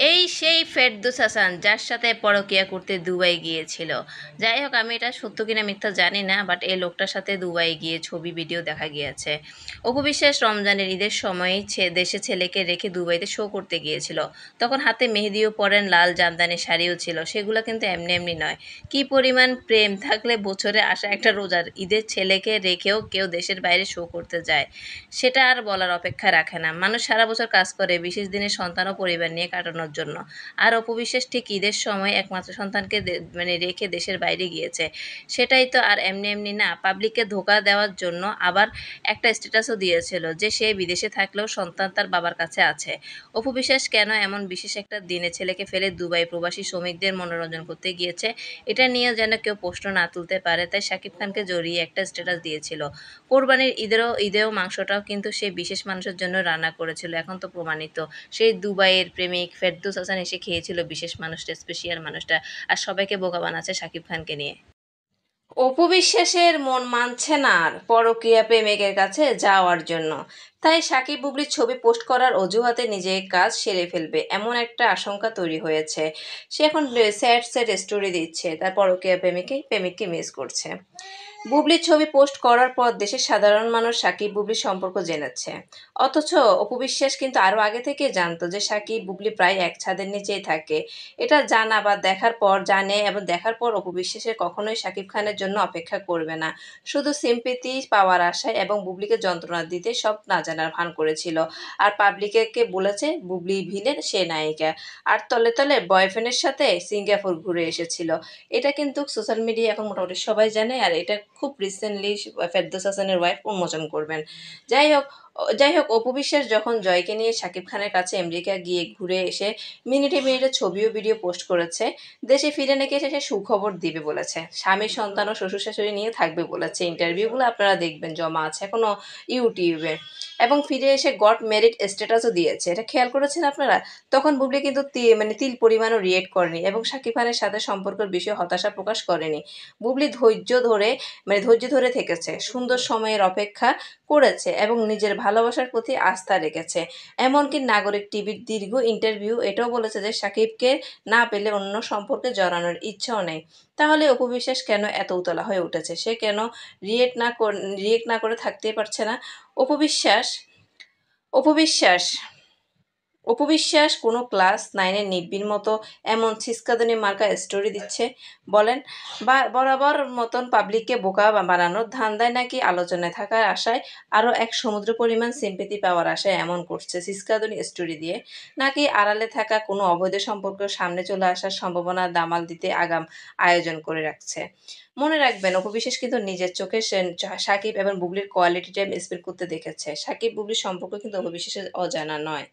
এই সেই ফেরদৌস হাসান যার সাথে পরকীয়া করতে দুবাই গিয়েছিল। যাই হোক, আমি এটা সত্য কিনা মিথ্যা জানি না, বাট এই লোকটার সাথে দুবাই গিয়ে ছবি ভিডিও দেখা গিয়েছে। অপু বিশ্বাস রমজানের ঈদের সময় দেশে ছেলেকে রেখে দুবাইতে শো করতে গিয়েছিল। তখন হাতে মেহেদিও পরেন, লাল জামদানি শাড়িও ছিল। সেগুলো কিন্তু এমনি এমনি নয়। কি পরিমাণ প্রেম থাকলে বছরে আসা একটা রোজার ঈদের ছেলেকে রেখেও কেউ দেশের বাইরে শো করতে যায়, সেটা আর বলার অপেক্ষা রাখে না। মানুষ সারা বছর কাজ করে বিশেষ দিনে সন্তান ও পরিবার নিয়ে কাটানোর জন্য, আর অপু বিশ্বাস ঠিক ঈদের সময় একমাত্র সন্তানকে রেখে দেশের বাইরে গিয়েছে। সেটাই তো আর এমনি এমনি না। পাবলিককে ধোঁকা দেওয়ার জন্য আবার একটা স্ট্যাটাসও দিয়েছিল যে সে বিদেশে থাকলেও সন্তান তার বাবার কাছে আছে। অপু বিশ্বাস কেন এমন বিশেষ একটা দিনে ছেলেকে ফেলে দুবাই প্রবাসী শ্রমিকদের মনোরঞ্জন করতে গিয়েছে, এটা নিয়ে যেন কেউ প্রশ্ন না তুলতে পারে, তাই শাকিব খানকে জড়িয়ে একটা স্ট্যাটাস দিয়েছিল। কোরবানির ঈদেও মাংসটাও কিন্তু সেই বিশেষ মানুষের জন্য রান্না করেছিল। এখন তো প্রমাণিত, সেই দুবাইয়ের প্রেমিক ফেরদৌস হাসান এসে খেয়েছিল বিশেষ মানুষটা, স্পেশাল মানুষটা, আর সবাইকে বোকা বানাচ্ছে শাকিব খানকে নিয়ে। অপু বিশ্বাসের মন মানছে না আর পরকীয়া প্রেমিকের কাছে যাওয়ার জন্য, তাই সাকিব বুবলির ছবি পোস্ট করার অজুহাতে নিজে কাজ সেরে ফেলবে এমন একটা আশঙ্কা তৈরি হয়েছে। সে এখন স্যাড স্যাড স্টোরি দিচ্ছে, তার পরকীয়া প্রেমিককে মিস করছে। বুবলির ছবি পোস্ট করার পর দেশের সাধারণ মানুষ সাকিব বুবলির সম্পর্ক জেনেছে। অথচ অপু বিশ্বাস কিন্তু আরো আগে থেকে জানতো যে সাকিব বুবলি প্রায় এক ছাদের নিচেই থাকে। এটা জানা বা জানে এবং দেখার পর অপু বিশ্বাসের কখনোই সাকিব খানের জন্য অপেক্ষা করবে না। শুধু সিম্পেথি পাওয়ার আশায় এবং বুবলিকে যন্ত্রণা দিতে সব না জানার ভান করেছিল। আর পাবলিককে বলেছে বুবলি ভিলেন, সে নায়িকা। আর তলে তলে বয়ফ্রেন্ডের সাথে সিঙ্গাপুর ঘুরে এসেছিল। এটা কিন্তু সোশ্যাল মিডিয়া এখন মোটামুটি সবাই জানে, আর এটা খুব রিসেন্টলি ফেরদৌস হাসানের ওয়াইফ উন্মোচন করবেন। যাই হোক যাই হোক, অপু বিশ্বাস যখন জয়কে নিয়ে শাকিব খানের কাছে আমেরিকা গিয়ে ঘুরে এসে মিনিটে মিনিটে ছবি ও ভিডিও পোস্ট করেছে। দেশে ফিরে নাকি এসে সে সুখবর দিবে বলেছে, স্বামী সন্তান ও শ্বশুর শাশুড়ি নিয়ে থাকবে বলেছে। ইন্টারভিউগুলো আপনারা দেখবেন, জমা আছে এখনো ইউটিউবে। এবং ফিরে এসে গট মেরিট স্ট্যাটাসও দিয়েছে, এটা খেয়াল করেছেন আপনারা? তখন বুবলি কিন্তু তিল পরিমাণও রিয়েক্ট করেনি এবং শাকিব খানের সাথে সম্পর্কের বিষয়ে হতাশা প্রকাশ করেনি। বুবলি ধৈর্য ধরে থেকেছে, সুন্দর সময়ের অপেক্ষা করেছে এবং নিজের ভালোবাসার প্রতি আস্থা রেখেছে। এমনকি নাগরিক টিভির দীর্ঘ ইন্টারভিউ এটাও বলেছে যে সাকিবকে না পেলে অন্য সম্পর্কে জড়ানোর ইচ্ছাও নেই। তাহলে অপু বিশ্বাস কেন এত উতলা হয়ে উঠেছে? সে কেন রিয়েক্ট না করে থাকতেই পারছে না? অপু বিশ্বাস অপু বিশ্বাস অপু বিশ্বাস কোনো ক্লাস নাইনের নিব্বির মতো এমন ছিচকাদনি মার্কা স্টোরি দিচ্ছে বলেন? বরাবর মতন পাবলিককে বোকা বানানোর ধান্দায় নাকি আলোচনায় থাকার আশায়, আরও এক সমুদ্র পরিমাণ সিম্পেথি পাওয়ার আশায় এমন করছে ছিচকাদনি স্টোরি দিয়ে, নাকি আড়ালে থাকা কোনো অবৈধ সম্পর্ক সামনে চলে আসার সম্ভাবনা দামাল দিতে আগাম আয়োজন করে রাখছে? মনে রাখবেন, অপু বিশ্বাস কিন্তু নিজের চোখে সাকিব এবং বুবলির কোয়ালিটি টাইম স্পেন্ড করতে দেখেছে। সাকিব বুবলির সম্পর্ক কিন্তু অপু বিশ্বাসের অজানা নয়।